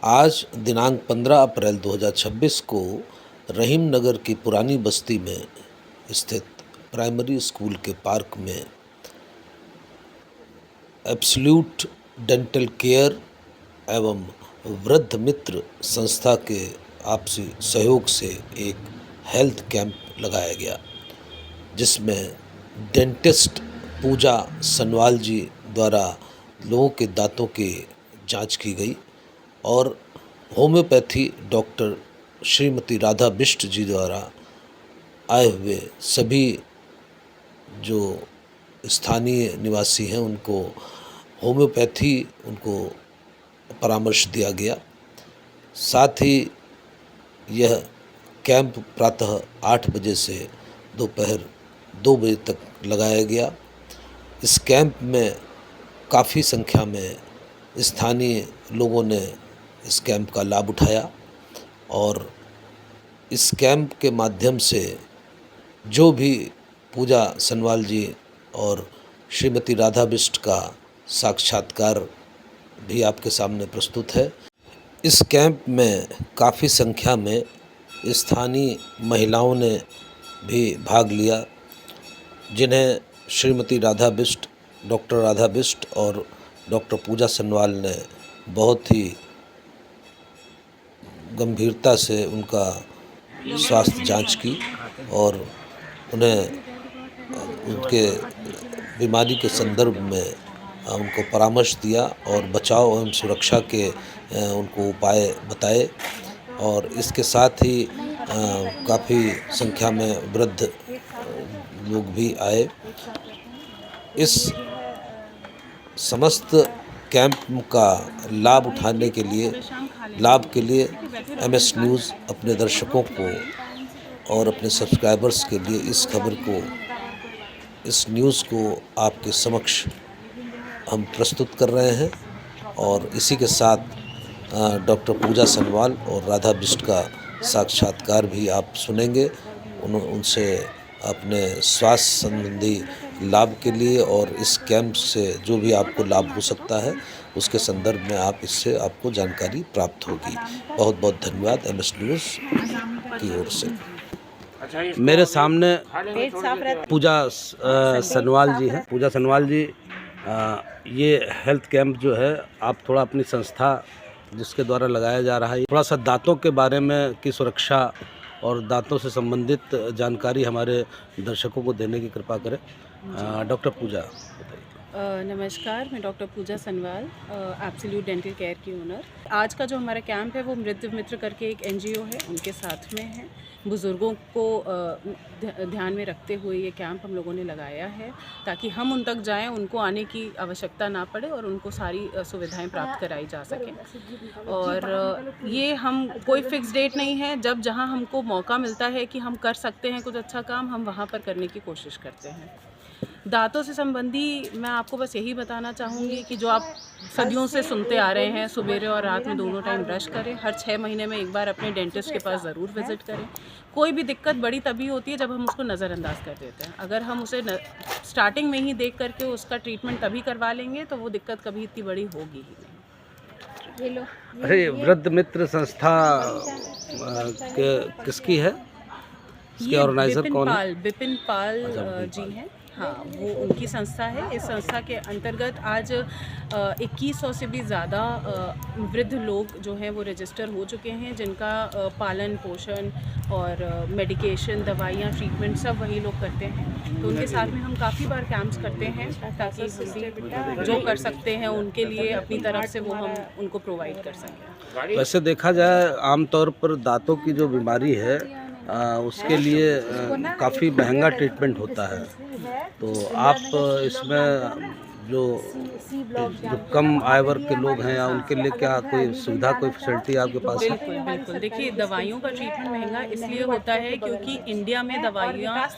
आज दिनांक 15 अप्रैल 2026 को रहीम नगर की पुरानी बस्ती में स्थित प्राइमरी स्कूल के पार्क में एब्सोल्यूट डेंटल केयर एवं वृद्ध मित्र संस्था के आपसी सहयोग से एक हेल्थ कैंप लगाया गया, जिसमें डेंटिस्ट पूजा सनवाल जी द्वारा लोगों के दांतों की जांच की गई और होम्योपैथी डॉक्टर श्रीमती राधा बिष्ट जी द्वारा आए हुए सभी जो स्थानीय निवासी हैं उनको होम्योपैथी उनको परामर्श दिया गया। साथ ही यह कैंप प्रातः 8 बजे से दोपहर 2 बजे तक लगाया गया। इस कैंप में काफ़ी संख्या में स्थानीय लोगों ने इस कैंप का लाभ उठाया और इस कैंप के माध्यम से जो भी पूजा सनवाल जी और श्रीमती राधा बिष्ट का साक्षात्कार भी आपके सामने प्रस्तुत है। इस कैंप में काफ़ी संख्या में स्थानीय महिलाओं ने भी भाग लिया, जिन्हें श्रीमती राधा बिष्ट, डॉक्टर राधा बिष्ट और डॉक्टर पूजा सनवाल ने बहुत ही गंभीरता से उनका स्वास्थ्य जांच की और उन्हें उनके बीमारी के संदर्भ में उनको परामर्श दिया और बचाव एवं सुरक्षा के उनको उपाय बताए। और इसके साथ ही काफ़ी संख्या में वृद्ध लोग भी आए। इस समस्त कैंप का लाभ उठाने के लिए एमएस न्यूज़ अपने दर्शकों को और अपने सब्सक्राइबर्स के लिए इस न्यूज़ को आपके समक्ष हम प्रस्तुत कर रहे हैं। और इसी के साथ डॉक्टर पूजा सनवाल और राधा बिष्ट का साक्षात्कार भी आप सुनेंगे। उनसे अपने स्वास्थ्य संबंधी लाभ के लिए और इस कैंप से जो भी आपको लाभ हो सकता है उसके संदर्भ में इससे आपको जानकारी प्राप्त होगी। बहुत बहुत धन्यवाद एमएस न्यूज़ की ओर से। मेरे सामने पूजा सनवाल जी हैं। पूजा सनवाल जी, ये हेल्थ कैंप जो है आप थोड़ा अपनी संस्था जिसके द्वारा लगाया जा रहा है, थोड़ा सा दांतों के बारे में की सुरक्षा और दांतों से संबंधित जानकारी हमारे दर्शकों को देने की कृपा करें। डॉक्टर पूजा बताइए। नमस्कार, मैं डॉक्टर पूजा सनवाल, एब्सोल्यूट डेंटल केयर की ओनर। आज का जो हमारा कैंप है वो मृत्यु मित्र करके एक एनजीओ है, उनके साथ में है। बुज़ुर्गों को ध्यान में रखते हुए ये कैंप हम लोगों ने लगाया है ताकि हम उन तक जाएं, उनको आने की आवश्यकता ना पड़े और उनको सारी सुविधाएं प्राप्त कराई जा सकें। और ये हम कोई फिक्स डेट नहीं है, जब जहां हमको मौका मिलता है कि हम कर सकते हैं कुछ अच्छा काम, हम वहां पर करने की कोशिश करते हैं। दांतों से संबंधी मैं आपको बस यही बताना चाहूँगी कि जो आप सदियों से सुनते आ रहे हैं, सुबह और रात में दोनों टाइम ब्रश करें। हर 6 महीने में एक बार अपने डेंटिस्ट के पास ज़रूर विज़िट करें। कोई भी दिक्कत बड़ी तभी होती है जब हम उसको नज़रअंदाज कर देते हैं। अगर हम उसे स्टार्टिंग में ही देख करके उसका ट्रीटमेंट तभी करवा लेंगे तो वो दिक्कत कभी इतनी बड़ी होगी ही नहीं। अरे, वृद्ध मित्र संस्था किसकी है? इसके ऑर्गेनाइजर कौन है? बिपिन पाल जी हैं। हाँ, वो उनकी संस्था है। इस संस्था के अंतर्गत आज 2100 से भी ज़्यादा वृद्ध लोग जो हैं वो रजिस्टर हो चुके हैं, जिनका पालन पोषण और मेडिकेशन, दवाइयाँ, ट्रीटमेंट सब वही लोग करते हैं। तो उनके साथ में हम काफ़ी बार कैंप्स करते हैं ताकि हम भी जो कर सकते हैं उनके लिए अपनी तरफ से वो हम उनको प्रोवाइड कर सकें। वैसे देखा जाए आमतौर पर दांतों की जो बीमारी है उसके लिए काफ़ी महंगा ट्रीटमेंट होता है। तो आप इसमें जो कम आय वर्ग के लोग हैं या उनके लिए क्या कोई सुविधा, कोई फैसिलिटी आपके पास है? बिल्कुल बिल्कुल। देखिए, दवाइयों का ट्रीटमेंट महंगा इसलिए होता है क्योंकि इंडिया में दवाइयाँ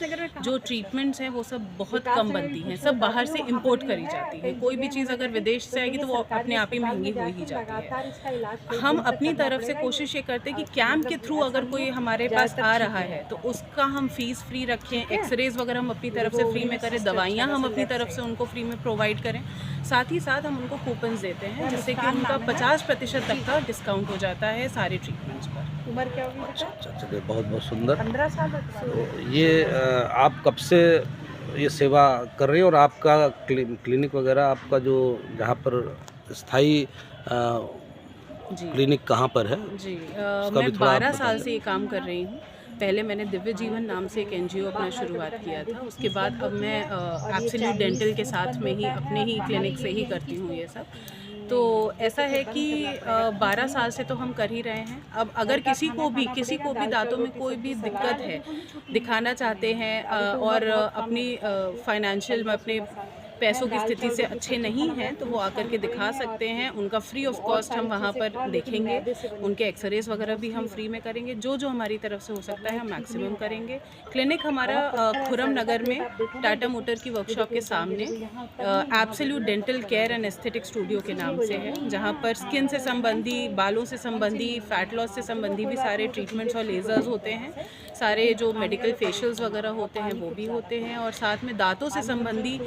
जो ट्रीटमेंट्स हैं वो सब बहुत कम बनती हैं, सब बाहर से इंपोर्ट करी जाती हैं। कोई भी चीज़ अगर विदेश से आएगी तो वो अपने आप ही महंगी हो ही जाती है। हम अपनी तरफ से कोशिश ये करते हैं कि कैंप के थ्रू अगर कोई हमारे पास आ रहा है तो उसका हम फीस फ्री रखें, एक्सरेज वगैरह हम अपनी तरफ से फ्री में करें, दवाइयाँ हम अपनी तरफ से उनको फ्री में प्रोवाइड विजिट करें। साथ ही साथ हम उनको कूपन्स देते हैं जिससे कि उनका 50% तक का डिस्काउंट हो जाता है सारे ट्रीटमेंट्स पर। उम्र क्या होगी? अच्छा, चलिए बहुत बहुत सुंदर। 15 साल। तो ये आप कब से ये सेवा कर रही हैं और आपका क्लिनिक वगैरह आपका जो जहाँ पर स्थायी जी क्लिनिक कहाँ पर है? जी उसका भी मैं थोड़ा आप 12 बता साल दें। से ये काम कर रही हूँ। पहले मैंने दिव्य जीवन नाम से एक एनजीओ अपना शुरुआत किया था। उसके बाद अब मैं एब्सोल्यूट डेंटल के साथ में ही अपने ही क्लिनिक से ही करती हूँ ये सब। तो ऐसा है कि 12 साल से तो हम कर ही रहे हैं। अब अगर किसी को भी दांतों में कोई भी दिक्कत है, दिखाना चाहते हैं और अपनी फाइनेंशियल में अपने पैसों की स्थिति से अच्छे नहीं हैं, तो वो आकर के दिखा सकते हैं। उनका फ्री ऑफ कॉस्ट हम वहाँ पर देखेंगे, उनके एक्सरेज वगैरह भी हम फ्री में करेंगे। जो जो हमारी तरफ से हो सकता है हम मैक्सिमम करेंगे। क्लिनिक हमारा खुरम नगर में टाटा मोटर की वर्कशॉप के सामने absolute dental care and aesthetic studio के नाम से है, जहाँ पर स्किन से संबंधी, बालों से संबंधी, फैट लॉस से संबंधी भी सारे ट्रीटमेंट्स और लेज़र्स होते हैं। सारे जो मेडिकल फेशियल्स वगैरह होते हैं वो भी होते हैं, और साथ में दांतों से संबंधी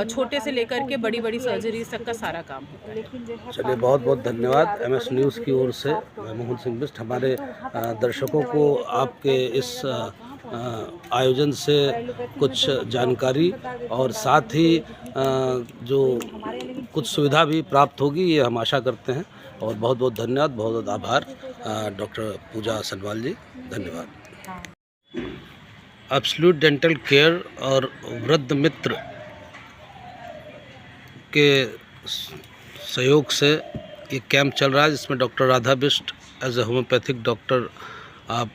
छोटे से लेकर के बड़ी बड़ी सर्जरीज तक का सारा काम होता है। चलिए बहुत बहुत धन्यवाद। MS न्यूज़ की ओर से मैं मोहन सिंह बिष्ट हमारे दर्शकों को आपके इस आयोजन से कुछ जानकारी और साथ ही जो कुछ सुविधा भी प्राप्त होगी ये हम आशा करते हैं। और बहुत बहुत धन्यवाद, बहुत बहुत आभार डॉक्टर पूजा सनवाल जी, धन्यवाद। एब्सोल्यूट डेंटल केयर और वृद्ध मित्र के सहयोग से ये कैंप चल रहा है जिसमें doctor Radha Bisht as a homeopathic doctor आप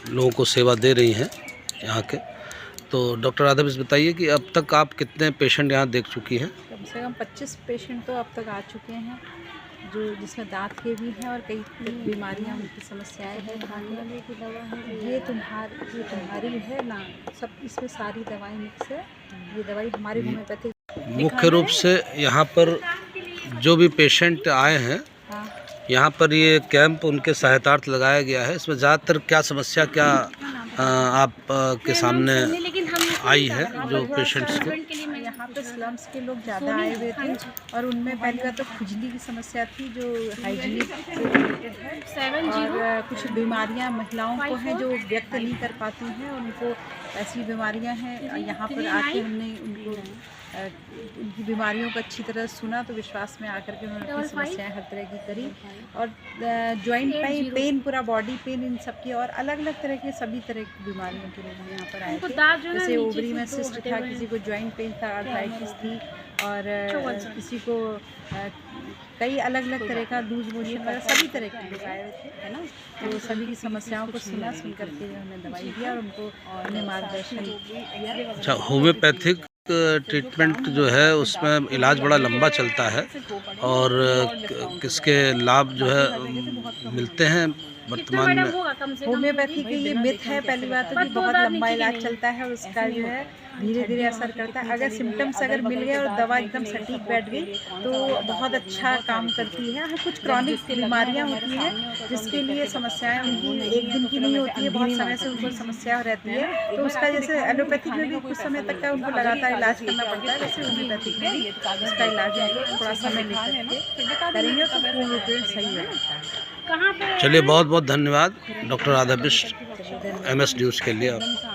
लोगों को सेवा दे रही हैं यहाँ के। तो डॉक्टर राधा बिष्ट बताइए कि अब तक आप कितने पेशेंट यहाँ देख चुकी हैं? कम से कम 25 पेशेंट तो अब तक आ चुके हैं, जो जिसमें दांत के भी हैं और कई बीमारियां उनकी समस्याएं हैं। ये तुम्हारी है ना, सब इसमें सारी दवाई मिक्स है। ये दवाई हमारी होम्योपैथिक मुख्य रूप से यहाँ पर जो भी पेशेंट आए हैं, यहाँ पर ये कैंप उनके सहायतार्थ लगाया गया है। इसमें ज़्यादातर क्या समस्या आप के सामने आई है जो पेशेंट्स को? यहाँ पे स्लम्स के लोग ज़्यादा आए हुए थे और उनमें पहली बात तो खुजली की समस्या थी जो हाइजीनिक से रिलेटेड है, और कुछ बीमारियाँ महिलाओं को हैं जो व्यक्त नहीं कर पाती हैं, उनको ऐसी बीमारियाँ हैं। यहाँ पर आके हमने उनकी बीमारियों को अच्छी तरह सुना, तो विश्वास में आकर के उन्होंने अपनी समस्याएं हर तरह की करी। और जॉइंट पेन, पूरा बॉडी पेन, इन सब की और अलग अलग तरह के सभी तरह की बीमारियों के लोग यहाँ पर आए थे। जैसे ओवरी में सिस्ट था, किसी को जॉइंट पेन था, आर्थराइटिस थी, और किसी को कई अलग अलग तरह का लूज मोशन वगैरह सभी तरह के लोग आए हुए थे, है ना। तो सभी की समस्याओं को सुन करके उन्होंने दवाई दिया और उनको उन्हें मार्गदर्शन दिया। अच्छा, होम्योपैथिक ट्रीटमेंट जो है उसमें इलाज बड़ा लंबा चलता है और किसके लाभ जो है मिलते हैं वर्तमान में? होम्योपैथी के ये मिथ है पहली बात तो कि बहुत लंबा इलाज चलता है और उसका जो है धीरे धीरे असर करता है। अगर सिम्टम्स अगर मिल गए और दवा एकदम सटीक बैठ गई तो बहुत अच्छा काम करती है। हाँ, कुछ क्रॉनिक बीमारियां होती हैं जिसके लिए समस्याएं उनकी एक दिन की नहीं होती है, बहुत समय से उनको समस्या रहती है। तो उसका जैसे एलोपैथिक में भी कुछ समय तक का उनको लगातार इलाज करना पड़ता है, वैसे होम्योपैथिक में भी उसका इलाज थोड़ा समय लेकर के करेंगे तो पूर्ण रूप से सही हो जाता है। चलिए बहुत बहुत धन्यवाद doctor Radha Bisht MS news के लिए आप